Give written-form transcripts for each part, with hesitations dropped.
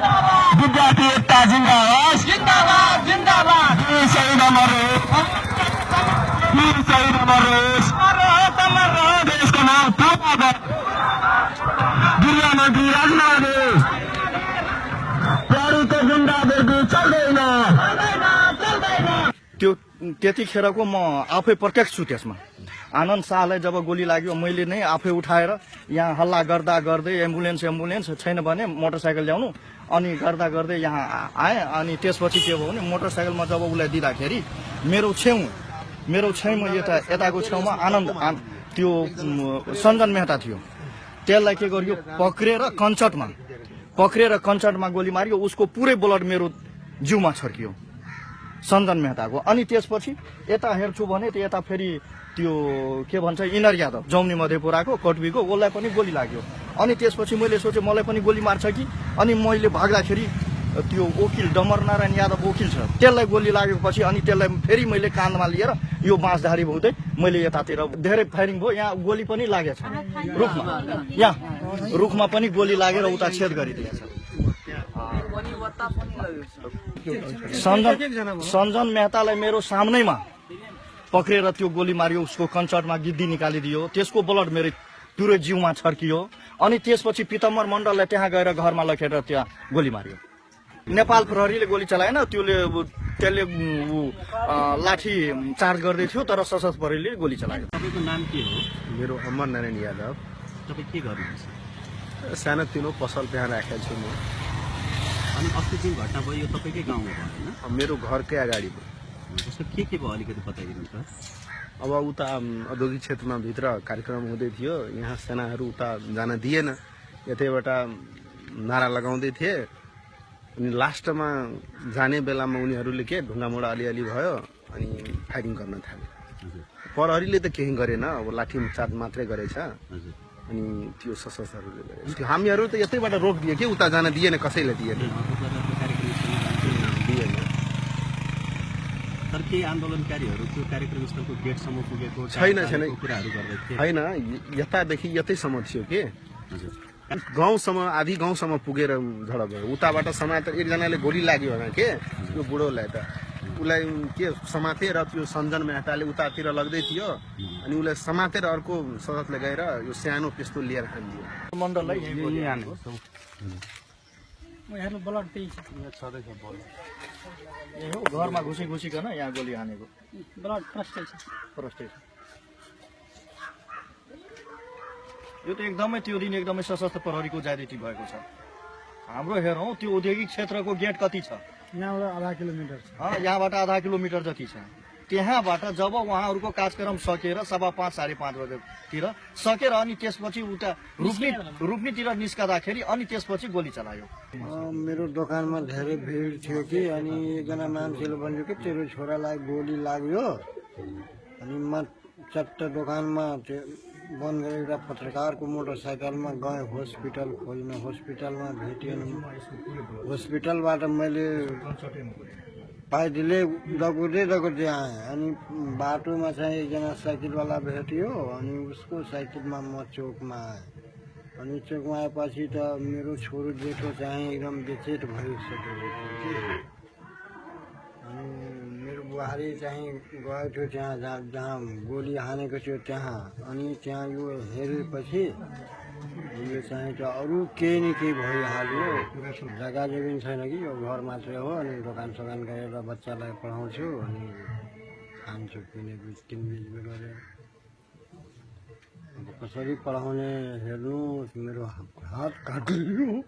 विद्यार्थी एकता जिंदाबाद जिंदाबाद जिंदाबाद शहीद अमर शहीद अमर देश का नाम गृह मंत्री राजनाथ प्यारीको गुण्डागिरी चल्दैन त्यो त्यतिखेरको म आफै प्रत्यक्ष छु त्यसमा। आनन्द शाहलाई जब गोली लाग्यो मैले नै आफै उठाएर यहाँ हल्ला गर्दा गर्दै एम्बुलेन्स छैन भने मोटरसाइकल ल्याउनु अनि गर्दा गर्दै यहाँ आएँ। अनि त्यसपछि के भयो भने मोटरसाइकलमा जब उसलाई दिँदाखेरि मेरो छेउमा यताको छेउमा आनन्द त्यो सञ्जन मेहता थियो। त्यसलाई के गरियो पक्रेर कञ्चटमा गोली मारियो। उसको पुरै ब्लड मेरो जिउमा छर्कियो सञ्जन मेहताको। अनि त्यसपछि यता हेर्छु भने त यता फेरि त्यो के भन्छ इनर यादव जौनी मधेपुराको कटवीको उसलाई पनि गोली लाग्यो। अनि त्यसपछि मैले सोचेँ मलाई पनि गोली मार्छ कि। अनि मैले भाग्दाखेरि त्यो वकिल डमरनारायण यादव वकिल छ त्यसलाई गोली लागेपछि अनि त्यसलाई फेरि मैले काँधमा लिएर यो बाँसधारी भउँदै मैले यतातिर धेरै फायरिङ भयो। यहाँ गोली पनि लागेछ रुखमा पनि गोली लागेर उता छेद गरिदिएछ। सञ्जन मेहतालाई मेरो सामनैमा पक्रेर त्यो गोली मारियो। उसको कञ्चटमा गिद्दी निकालिदियो। त्यसको ब्लड मेरो पुरै जिउमा छर्कियो। अनि त्यसपछि पिताम्बर मण्डललाई त्यहाँ गएर घरमा लगेर त्यहाँ गोली मारियो। नेपाल प्रहरीले गोली चलाएन, त्यसले लाठी चार्ज गर्दै थियो तर सशस्त्र प्रहरीले गोली चलायो। तपाईको नाम के हो? मेरो अमर नारायण यादव। तपाईँ के गर्नुहुन्छ? सानोतिनो पसल त्यहाँ राखेको छु म। अनि अस्ति जुन घटना भयो यो तपाईँकै गाउँमा भयो होइन? मेरो घरकै अगाडि भयो। जस्तो के भयो अलिकति बताइदिनु त। अब उता औद्योगिक क्षेत्रमा भित्र कार्यक्रम हुँदै थियो। यहाँ सेनाहरू उता जान दिएन। यतैबाट नारा लगाउँदै थिए। अनि लास्टमा जाने बेलामा उनीहरूले के ढुङ्गामुढा अलिअलि भयो अनि फायरिङ गर्न थाले। प्रहरीले त केही गरेन, अब लाठी चार्ज मात्रै गरेछ। अनि त्यो सशस्त्रहरूले गरे। त्यो हामीहरू त यतैबाट रोकिदियो कि उता जान दिएन, कसैले दिएन। तर केही आन्दोलनकारीहरू त्यो कार्यक्रम स्थलको गेटसम्म पुगेको छैन कुराहरू गर्दै थिए होइन। यतादेखि यतैसम्म थियो के गाउँसम्म आधी गाउँसम्म पुगेर झडप भयो। उताबाट समातेर एकजनाले गोली लाग्यो होला के यो बुढोलाई त उसलाई के समातेर त्यो सञ्जन मेहताले उतातिर लग्दै थियो। अनि उसलाई समातेर अर्को सशस्त्रले गएर यो सानो पिस्तोल लिएर हानिदियो। मण्डललाई घरमा घुसिकन यहाँ गोली हानेको ब्लड प्रस्टेट। यो त एकदमै त्यो दिन एकदमै सशस्त्र प्रहरीको ज्यादती भएको छ। हाम्रो हेरौँ त्यो औद्योगिक क्षेत्रको गेट कति छ? यहाँबाट आधा किलोमिटर छ। यहाँबाट आधा किलोमिटर जति छ। त्यहाँबाट जब उहाँहरूको कार्यक्रम सकेर 5:15 साढे 5 बजेतिर सकेर अनि त्यसपछि उता रुक्नीतिर निस्कँदाखेरि अनि त्यसपछि गोली चलायो। मेरो दोकानमा धेरै भिड थियो कि अनि एकजना मान्छेले भन्यो कि तेरो छोरालाई गोली लाग्यो। अनि म चट्ट दोकानमा बन्द गरेर एउटा पत्रकारको मोटरसाइकलमा गएँ हस्पिटल खोज्न। हस्पिटलमा भेटिएन। हस्पिटलबाट मैले पाइदिले दगुर्दै आएँ। अनि बाटोमा चाहिँ एकजना साइकलवाला भेट्यो। अनि उसको साइकलमा म चोकमा आएँ। अनि चोकमा आएपछि त मेरो छोरो जेठो चाहिँ एकदम बेचेत भइसकेको थियो। अनि मेरो बुहारी चाहिँ गएको थियो त्यहाँ जहाँ गोली हानेको थियो त्यहाँ। अनि त्यहाँ यो हेरेपछि उसले चाहिँ त अरू केही न केही भइहाल्यो। जग्गा जमिन छैन कि यो घर मात्रै हो। अनि दोकान सोकान गरेर बच्चालाई पढाउँछु अनि खान्छु किनबेच गरेर। कसरी पढाउने हेर्नु मेरो हात काटियो।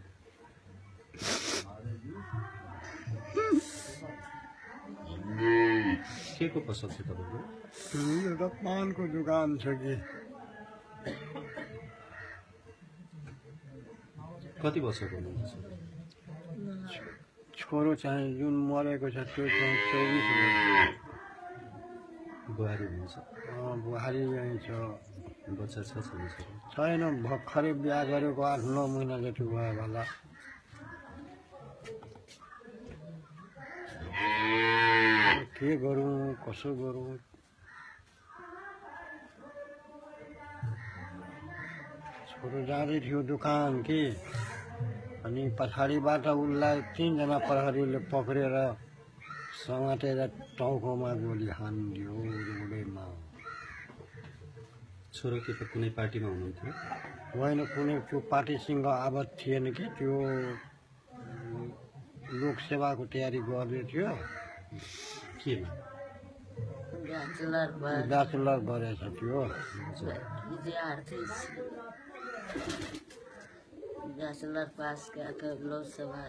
के को पसल छ तपाईँको? एउटा पानको दोकान छ कि। कति वर्षको हुनुहुन्छ? छोरो चाहिँ जुन मरेको छ त्यो चाहिँ 24 वर्ष। बुहारी हुनुहुन्छ? बुहारी यहीँ छ। बच्चा छ? छैन, भर्खरै बिहा गरेको 8-9 महिना जति भयो होला। के गरौँ कसो गरौँ? छोरो जाँदै थियो दोकान कि अनि पछाडिबाट उसलाई 3 जना प्रहरीले पक्रेर समातेर टाउकोमा गोली हानिदियो रोडैमा। छोरो के त कुनै पार्टीमा हुनुहुन्थ्यो? होइन, कुनै त्यो पार्टीसँग आबद्ध थिएन कि त्यो लोकसेवाको तयारी गर्दै थियो। केमा? ब्याचलर गरेछ त्यो। बैचलर पास क्या लोकसभा